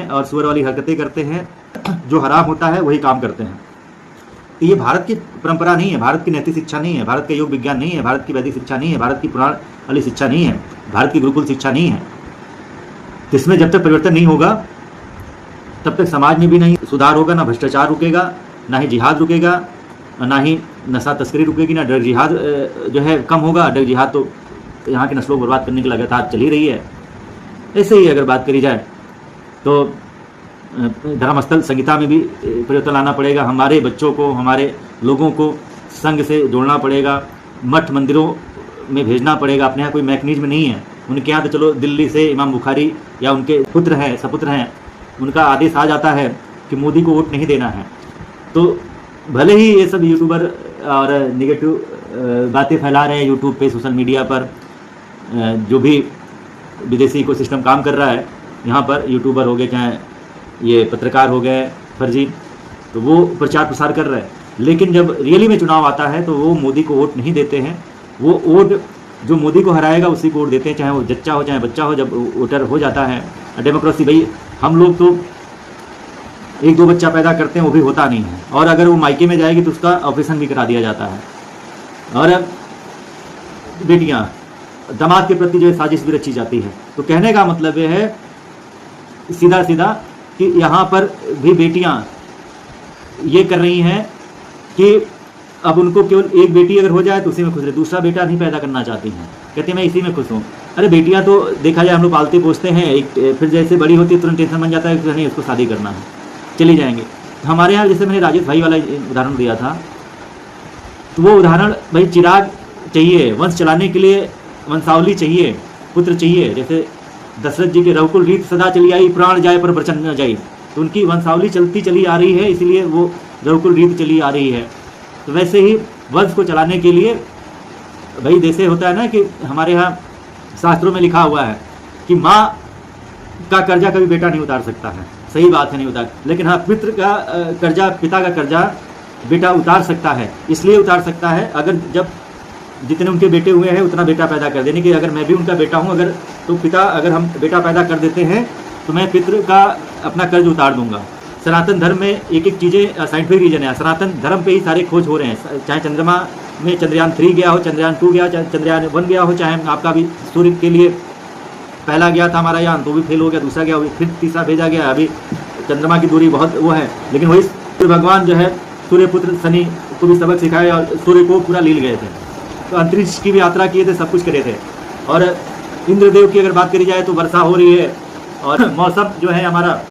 हैं और सुअर वाली हरकतें करते हैं, जो हराम होता है वही काम करते हैं। तो ये भारत की परंपरा नहीं है, भारत की नैतिक शिक्षा नहीं है, भारत का योग विज्ञान नहीं है, भारत की वैदिक शिक्षा नहीं है, भारत की पुराण वाली शिक्षा नहीं है, भारत की गुरुकुल शिक्षा नहीं है। तो इसमें जब तक परिवर्तन नहीं होगा तब तक समाज में भी नहीं सुधार होगा, ना भ्रष्टाचार रुकेगा, ना ही जिहाद रुकेगा, ना ही नशा तस्करी रुकेगी, ना ड्रग जिहाद जो है कम होगा। ड्रग जिहाद तो यहाँ के नस्लों को बर्बाद करने की लगातार चली रही है। ऐसे ही अगर बात करी जाए तो धर्मस्थल संहिता में भी परिवर्तन लाना पड़ेगा। हमारे बच्चों को, हमारे लोगों को संघ से जोड़ना पड़ेगा, मठ मंदिरों में भेजना पड़ेगा। अपने यहाँ कोई मैकेनिज्म नहीं है, उनके यहाँ तो चलो दिल्ली से इमाम बुखारी या उनके पुत्र हैं, सपुत्र हैं, उनका आदेश आ जाता है कि मोदी को वोट नहीं देना है। तो भले ही ये सब यूट्यूबर और निगेटिव बातें फैला रहे हैं यूट्यूब पे, सोशल मीडिया पर, जो भी विदेशी इकोसिस्टम काम कर रहा है यहाँ पर, यूट्यूबर हो गए चाहे ये पत्रकार हो गए फर्जी, तो वो प्रचार प्रसार कर रहे हैं। लेकिन जब रियली में चुनाव आता है तो वो मोदी को वोट नहीं देते हैं। वो वोट जो मोदी को हराएगा उसी को वोट देते हैं, चाहे वो जच्चा हो चाहे बच्चा हो। जब वोटर हो जाता है, डेमोक्रेसी भाई, हम लोग तो एक दो बच्चा पैदा करते हैं वो भी होता नहीं है, और अगर वो मायके में जाएगी तो उसका ऑपरेशन भी करा दिया जाता है। और बेटियां, दामाद के प्रति जो है साजिश भी रची जाती है। तो कहने का मतलब ये है सीधा सीधा कि यहाँ पर भी बेटियां ये कर रही हैं कि अब उनको केवल एक बेटी अगर हो जाए तो उसी में खुश रहे, दूसरा बेटा नहीं पैदा करना चाहती हैं, कहते हैं मैं इसी में खुश हूँ। अरे बेटियां तो देखा जाए हम लोग पालते पोसते हैं, एक फिर जैसे बड़ी होती है तुरंत टेंशन बन जाता है कि नहीं उसको शादी करना है, चली जाएंगे। हमारे यहाँ जैसे मैंने राजेश भाई वाला उदाहरण दिया था, तो वो उदाहरण भाई चिराग चाहिए, वंश चलाने के लिए वंशावली चाहिए, पुत्र चाहिए। जैसे दशरथ जी के रघुकुल रीत सदा चली आई, प्राण जाए पर वचन न जाए, तो उनकी वंशावली चलती चली आ रही है, इसलिए वो रघुकुल रीत चली आ रही है। तो वैसे ही वंश को चलाने के लिए भाई जैसे होता है ना कि हमारे यहाँ शास्त्रों में लिखा हुआ है कि माँ का कर्जा कभी बेटा नहीं उतार सकता है, सही बात है, नहीं उतार, लेकिन हाँ पितृ का कर्जा, पिता का कर्जा बेटा उतार सकता है। इसलिए उतार सकता है अगर जब जितने उनके बेटे हुए हैं उतना बेटा पैदा कर देने की। अगर मैं भी उनका बेटा हूँ अगर, तो पिता अगर हम बेटा पैदा कर देते हैं तो मैं पितृ का अपना कर्ज उतार दूंगा। सनातन धर्म में एक एक चीज़ें साइंटिफिक रीजन है, सनातन धर्म पे ही सारे खोज हो रहे हैं। चाहे चंद्रमा में चंद्रयान 3 गया हो, चंद्रयान 2 गया, चाहे चंद्रयान 1 गया हो, चाहे आपका भी सूर्य के लिए पहला गया था हमारा यान तो भी फेल हो गया, दूसरा गया, फिर तीसरा भेजा गया। अभी चंद्रमा की दूरी बहुत वो है, लेकिन वही सूर्य भगवान जो है सूर्यपुत्र शनि को भी सबक सिखाए और सूर्य को पूरा लील गए थे। तो अंतरिक्ष की भी यात्रा किए थे, सब कुछ करे थे। और इंद्रदेव की अगर बात करी जाए तो वर्षा हो रही है और मौसम जो है हमारा